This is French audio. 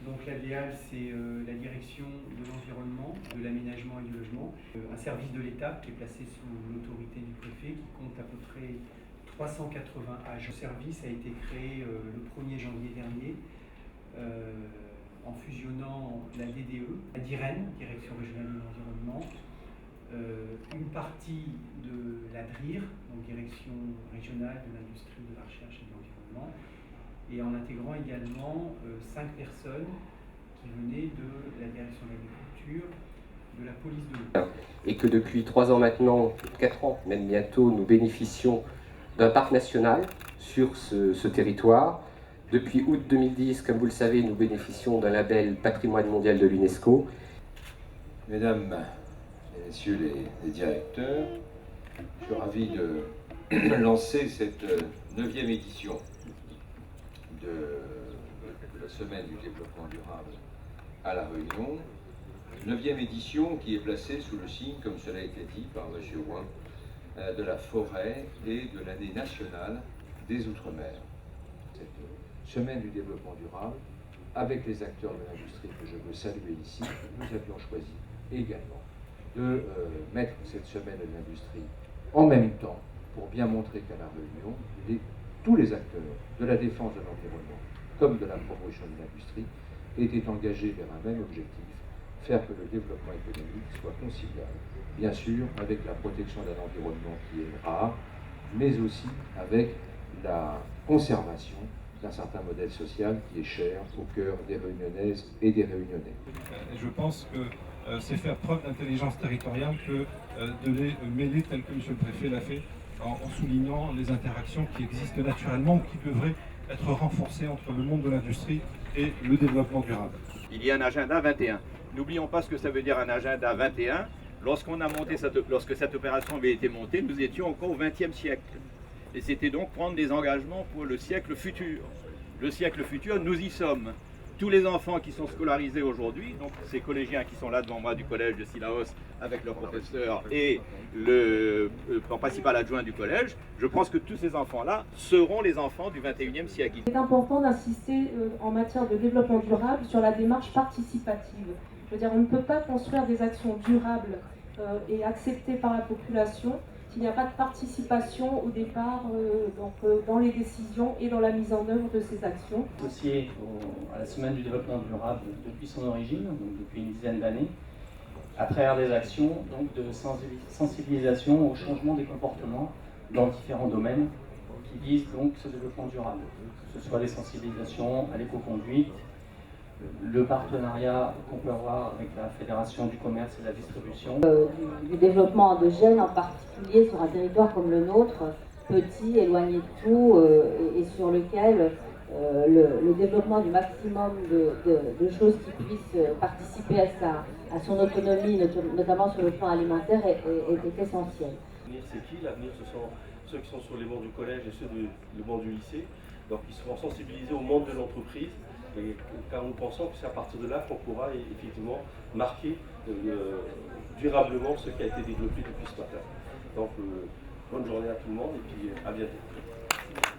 Donc l'ADEAL, c'est la direction de l'environnement, de l'aménagement et du logement, un service de l'État qui est placé sous l'autorité du préfet, qui compte à peu près 380 agents. Le service a été créé le 1er janvier dernier en fusionnant la DDE, la DIREN, Direction régionale de l'environnement, une partie de la DRIR, donc Direction régionale de l'industrie, de la recherche et de l'environnement, et en intégrant également 5 personnes qui venaient de la direction de l'agriculture, de la police de l'eau. Et que depuis 3 ans maintenant, 4 ans même bientôt, nous bénéficions d'un parc national sur ce territoire. Depuis août 2010, comme vous le savez, nous bénéficions d'un label patrimoine mondial de l'UNESCO. Mesdames et messieurs les directeurs, je suis ravi de lancer cette 9e édition de la Semaine du développement durable à La Réunion. 9e édition qui est placée sous le signe, comme cela a été dit par M. Ouin, de la forêt et de l'année nationale des Outre-mer. Cette Semaine du développement durable, avec les acteurs de l'industrie que je veux saluer ici, nous avions choisi également de mettre cette Semaine de l'industrie en même temps pour bien montrer qu'à La Réunion, tous les acteurs de la défense de l'environnement comme de la promotion de l'industrie étaient engagés vers un même objectif, faire que le développement économique soit conciliable, bien sûr avec la protection d'un environnement qui est rare, mais aussi avec la conservation d'un certain modèle social qui est cher au cœur des Réunionnaises et des Réunionnais. Je pense que c'est faire preuve d'intelligence territoriale que de les mêler tel que M. le Préfet l'a fait, en soulignant les interactions qui existent naturellement ou qui devraient être renforcées entre le monde de l'industrie et le développement durable. Il y a un agenda 21. N'oublions pas ce que ça veut dire un agenda 21. Lorsque cette opération avait été montée, nous étions encore au XXe siècle. Et c'était donc prendre des engagements pour le siècle futur. Le siècle futur, nous y sommes. Tous les enfants qui sont scolarisés aujourd'hui, donc ces collégiens qui sont là devant moi du collège de Sillaos avec leur professeur et le principal adjoint du collège, je pense que tous ces enfants-là seront les enfants du 21e siècle. C'est important d'insister en matière de développement durable sur la démarche participative. Je veux dire, on ne peut pas construire des actions durables et acceptées par la population s'il n'y a pas de participation au départ dans les décisions et dans la mise en œuvre de ces actions. Associé à la Semaine du développement durable depuis son origine, donc depuis une dizaine d'années, à travers des actions donc, de sensibilisation au changement des comportements dans différents domaines qui visent donc ce développement durable, que ce soit les sensibilisations à l'éco-conduite, le partenariat qu'on peut avoir avec la Fédération du commerce et de la distribution. Du développement endogène, en particulier sur un territoire comme le nôtre, petit, éloigné de tout, et sur lequel le développement du maximum de choses qui puissent participer à son autonomie, notamment sur le plan alimentaire, est essentiel. L'avenir, c'est qui? L'avenir, ce sont ceux qui sont sur les bancs du collège et ceux du banc du lycée. Donc ils seront sensibilisés au monde de l'entreprise, car nous pensons que c'est à partir de là qu'on pourra effectivement marquer durablement ce qui a été développé depuis ce matin. Donc bonne journée à tout le monde et puis à bientôt.